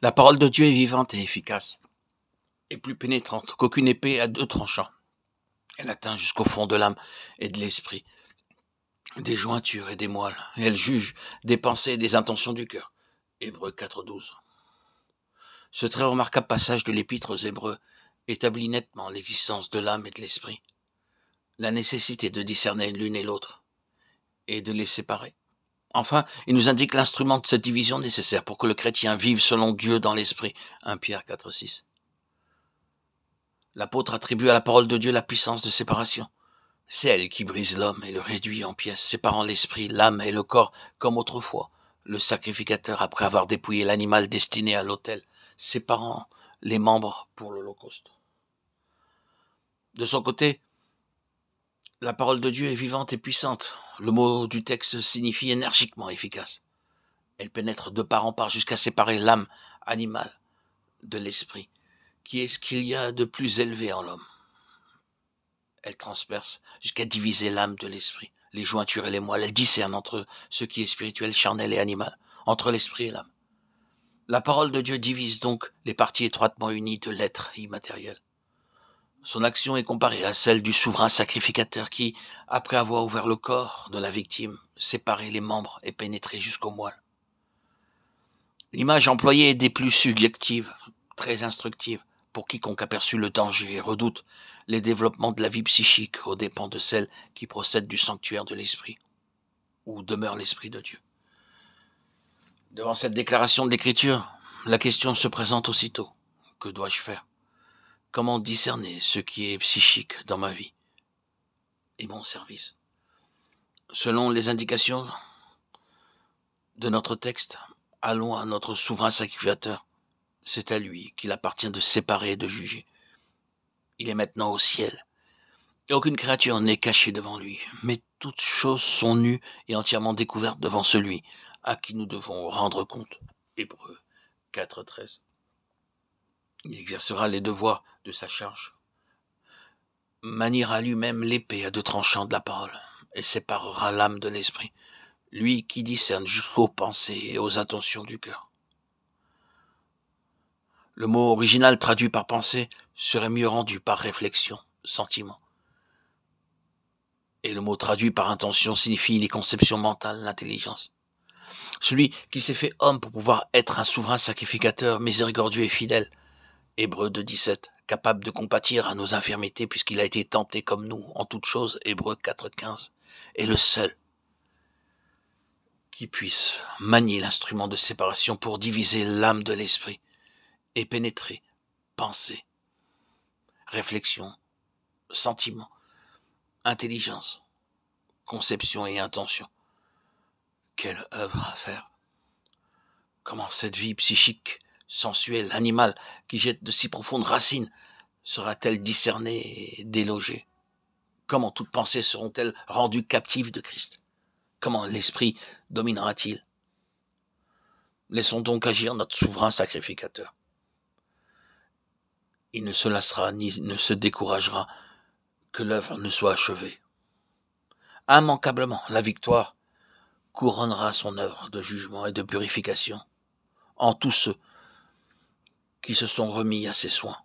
La parole de Dieu est vivante et efficace, et plus pénétrante qu'aucune épée à deux tranchants. Elle atteint jusqu'au fond de l'âme et de l'esprit, des jointures et des moelles, et elle juge des pensées et des intentions du cœur. Hébreux 4,12. Ce très remarquable passage de l'Épître aux Hébreux établit nettement l'existence de l'âme et de l'esprit, la nécessité de discerner l'une et l'autre, et de les séparer. Enfin, il nous indique l'instrument de cette division nécessaire pour que le chrétien vive selon Dieu dans l'esprit. 1 Pierre 4,6. L'apôtre attribue à la parole de Dieu la puissance de séparation. C'est elle qui brise l'homme et le réduit en pièces, séparant l'esprit, l'âme et le corps, comme autrefois, le sacrificateur après avoir dépouillé l'animal destiné à l'autel, séparant les membres pour l'holocauste. De son côté, la parole de Dieu est vivante et puissante. Le mot du texte signifie énergiquement efficace. Elle pénètre de part en part jusqu'à séparer l'âme animale de l'esprit, qui est ce qu'il y a de plus élevé en l'homme. Elle transperce jusqu'à diviser l'âme de l'esprit, les jointures et les moelles. Elle discerne entre ce qui est spirituel, charnel et animal, entre l'esprit et l'âme. La parole de Dieu divise donc les parties étroitement unies de l'être immatériel. Son action est comparée à celle du souverain sacrificateur qui, après avoir ouvert le corps de la victime, séparé les membres et pénétré jusqu'aux moelles. L'image employée est des plus subjectives, très instructive, pour quiconque aperçut le danger et redoute les développements de la vie psychique aux dépens de celle qui procède du sanctuaire de l'esprit, où demeure l'esprit de Dieu. Devant cette déclaration de l'Écriture, la question se présente aussitôt. Que dois-je faire? Comment discerner ce qui est psychique dans ma vie et mon service? Selon les indications de notre texte, allons à notre souverain sacrificateur. C'est à lui qu'il appartient de séparer et de juger. Il est maintenant au ciel. Et aucune créature n'est cachée devant lui, mais toutes choses sont nues et entièrement découvertes devant celui à qui nous devons rendre compte. Hébreux 4,13. Il exercera les devoirs de sa charge, maniera lui-même l'épée à deux tranchants de la parole, et séparera l'âme de l'esprit, lui qui discerne jusqu'aux pensées et aux intentions du cœur. Le mot original traduit par pensée serait mieux rendu par réflexion, sentiment. Et le mot traduit par intention signifie les conceptions mentales, l'intelligence. Celui qui s'est fait homme pour pouvoir être un souverain sacrificateur, miséricordieux et fidèle, Hébreux 2,17, capable de compatir à nos infirmités puisqu'il a été tenté comme nous en toutes choses, Hébreux 4,15, est le seul qui puisse manier l'instrument de séparation pour diviser l'âme de l'esprit et pénétrer pensée, réflexion, sentiment, intelligence, conception et intention. Quelle œuvre à faire! Comment cette vie psychique, sensuelle, animale, qui jette de si profondes racines, sera-t-elle discernée et délogée? Comment toutes pensées seront-elles rendues captives de Christ? Comment l'esprit dominera-t-il? Laissons donc agir notre souverain sacrificateur. Il ne se lassera ni ne se découragera que l'œuvre ne soit achevée. Immanquablement, la victoire couronnera son œuvre de jugement et de purification en tous ceux qui se sont remis à ses soins.